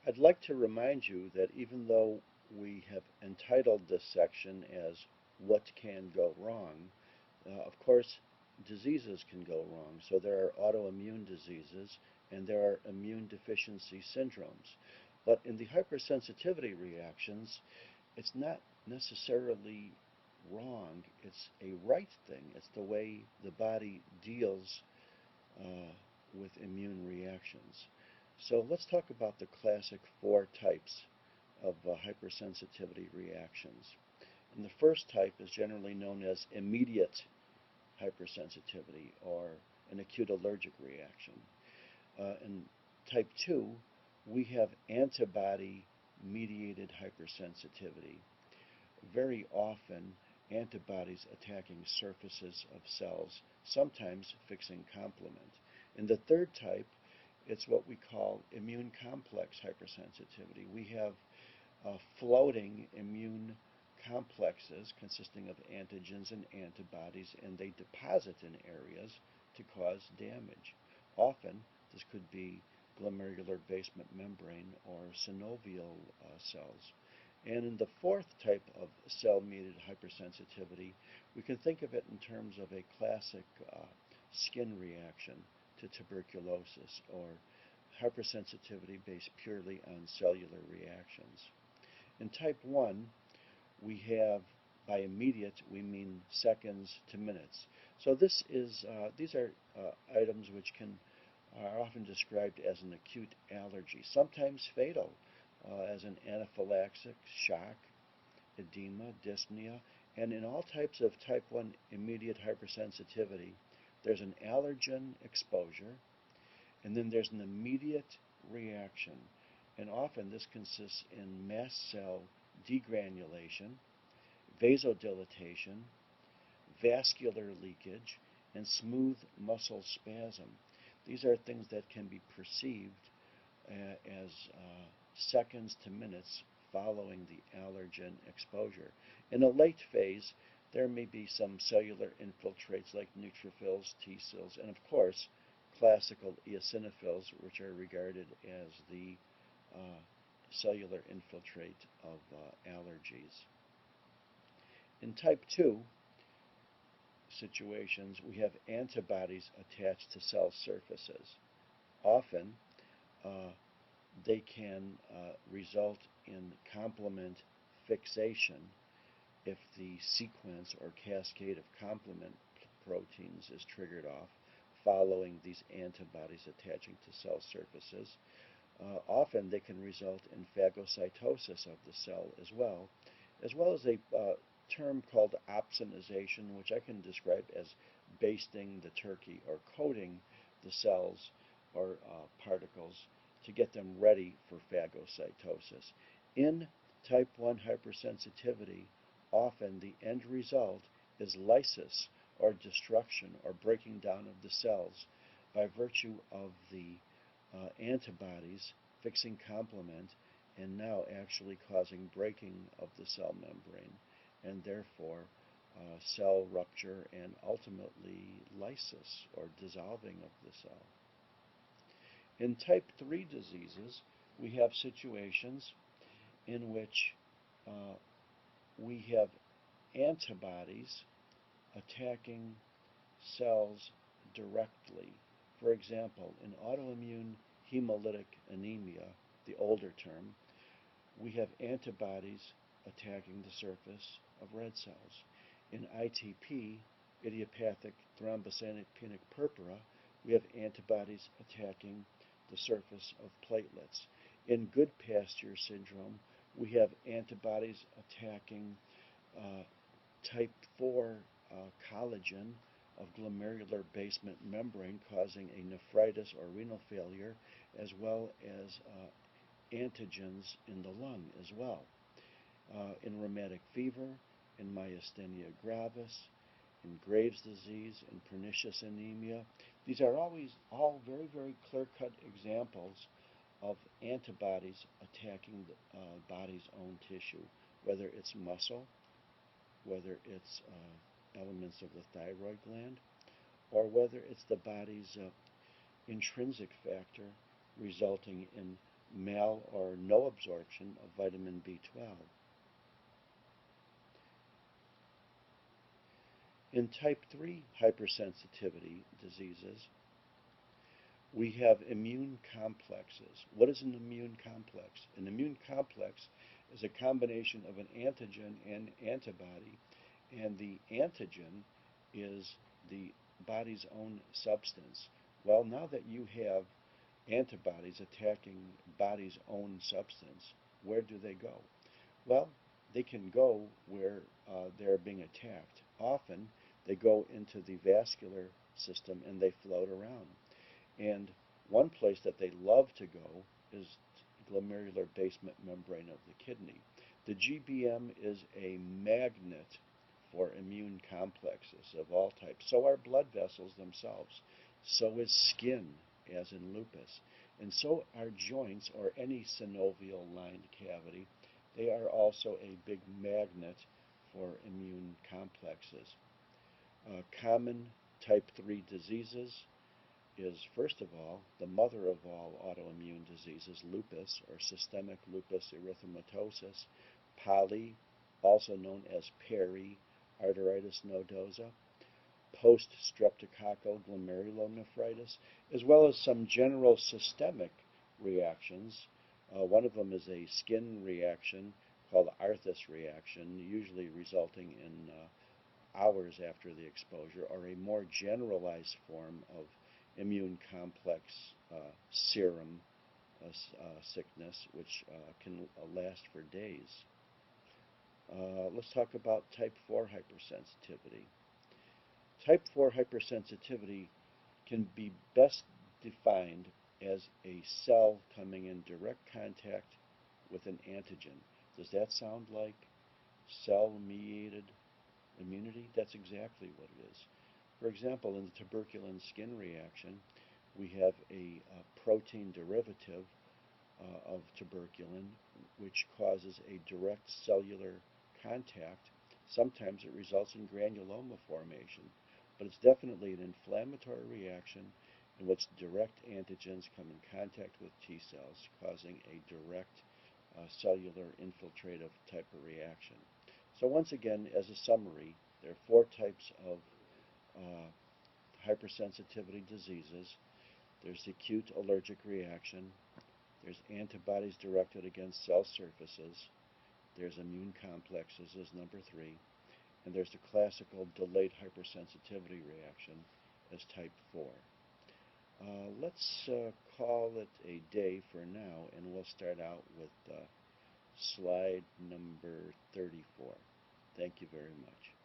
I'd like to remind you that even though we have entitled this section as What Can Go Wrong, of course, diseases can go wrong. So there are autoimmune diseases and there are immune deficiency syndromes. But in the hypersensitivity reactions, it's not necessarily wrong. It's a right thing. It's the way the body deals uh, with immune reactions. So let's talk about the classic four types of hypersensitivity reactions. And the first type is generally known as immediate hypersensitivity or an acute allergic reaction. In type 2, we have antibody-mediated hypersensitivity. Very often, antibodies attacking surfaces of cells, sometimes fixing complement. In the third type, it's what we call immune complex hypersensitivity. We have floating immune complexes consisting of antigens and antibodies, and they deposit in areas to cause damage. Often, this could be glomerular basement membrane or synovial cells. And in the fourth type of cell-mediated hypersensitivity, we can think of it in terms of a classic skin reaction to tuberculosis or hypersensitivity based purely on cellular reactions. In type 1, we have, by immediate, we mean seconds to minutes. So these are items which are often described as an acute allergy, sometimes fatal, as an anaphylaxis, shock, edema, dyspnea, and in all types of type 1 immediate hypersensitivity, there's an allergen exposure, and then there's an immediate reaction. And often this consists in mast cell degranulation, vasodilatation, vascular leakage, and smooth muscle spasm. These are things that can be perceived as seconds to minutes following the allergen exposure. In a late phase, there may be some cellular infiltrates like neutrophils, T cells, and of course, classical eosinophils, which are regarded as the cellular infiltrate of allergies. In type 2 situations, we have antibodies attached to cell surfaces. Often, they can result in complement fixation if the sequence or cascade of complement proteins is triggered off following these antibodies attaching to cell surfaces. Often they can result in phagocytosis of the cell as well as a term called opsonization, which I can describe as basting the turkey or coating the cells or particles to get them ready for phagocytosis. In type 1 hypersensitivity, often the end result is lysis or destruction or breaking down of the cells by virtue of the antibodies fixing complement and now actually causing breaking of the cell membrane and therefore cell rupture and ultimately lysis or dissolving of the cell. In type 3 diseases, we have situations in which we have antibodies attacking cells directly. For example, in autoimmune hemolytic anemia, the older term, we have antibodies attacking the surface of red cells. In ITP, idiopathic thrombocytopenic purpura, we have antibodies attacking the surface of platelets. In Goodpasture syndrome, we have antibodies attacking type 4 collagen of glomerular basement membrane, causing a nephritis or renal failure, as well as antigens in the lung as well. In rheumatic fever, in myasthenia gravis, in Graves' disease, in pernicious anemia. These are all very, very clear-cut examples of antibodies attacking the body's own tissue, whether it's muscle, whether it's elements of the thyroid gland, or whether it's the body's intrinsic factor resulting in mal or no absorption of vitamin B12. In type 3 hypersensitivity diseases, we have immune complexes. What is an immune complex? An immune complex is a combination of an antigen and antibody, and the antigen is the body's own substance. Well, now that you have antibodies attacking body's own substance, where do they go? Well, they can go where they're being attacked. Often, they go into the vascular system and they float around. And one place that they love to go is glomerular basement membrane of the kidney. The GBM is a magnet for immune complexes of all types. So are blood vessels themselves. So is skin, as in lupus. And so are joints or any synovial lined cavity. They are also a big magnet for immune complexes. Common type 3 diseases is, first of all, the mother of all autoimmune diseases, lupus, or systemic lupus erythematosus, poly, also known as periarteritis nodosa, post-streptococcal glomerulonephritis, as well as some general systemic reactions. One of them is a skin reaction called Arthus reaction, usually resulting in hours after the exposure, or a more generalized form of immune complex serum sickness, which can last for days. Let's talk about type 4 hypersensitivity. Type 4 hypersensitivity can be best defined as a cell coming in direct contact with an antigen. Does that sound like cell-mediated immunity? That's exactly what it is. For example, in the tuberculin skin reaction, we have a protein derivative of tuberculin, which causes a direct cellular contact. Sometimes it results in granuloma formation, but it's definitely an inflammatory reaction in which direct antigens come in contact with T cells, causing a direct cellular infiltrative type of reaction. So once again, as a summary, there are 4 types of hypersensitivity diseases. There's acute allergic reaction. There's antibodies directed against cell surfaces. There's immune complexes as number 3. And there's the classical delayed hypersensitivity reaction as type 4. Let's call it a day for now, and we'll start out with slide number 34. Thank you very much.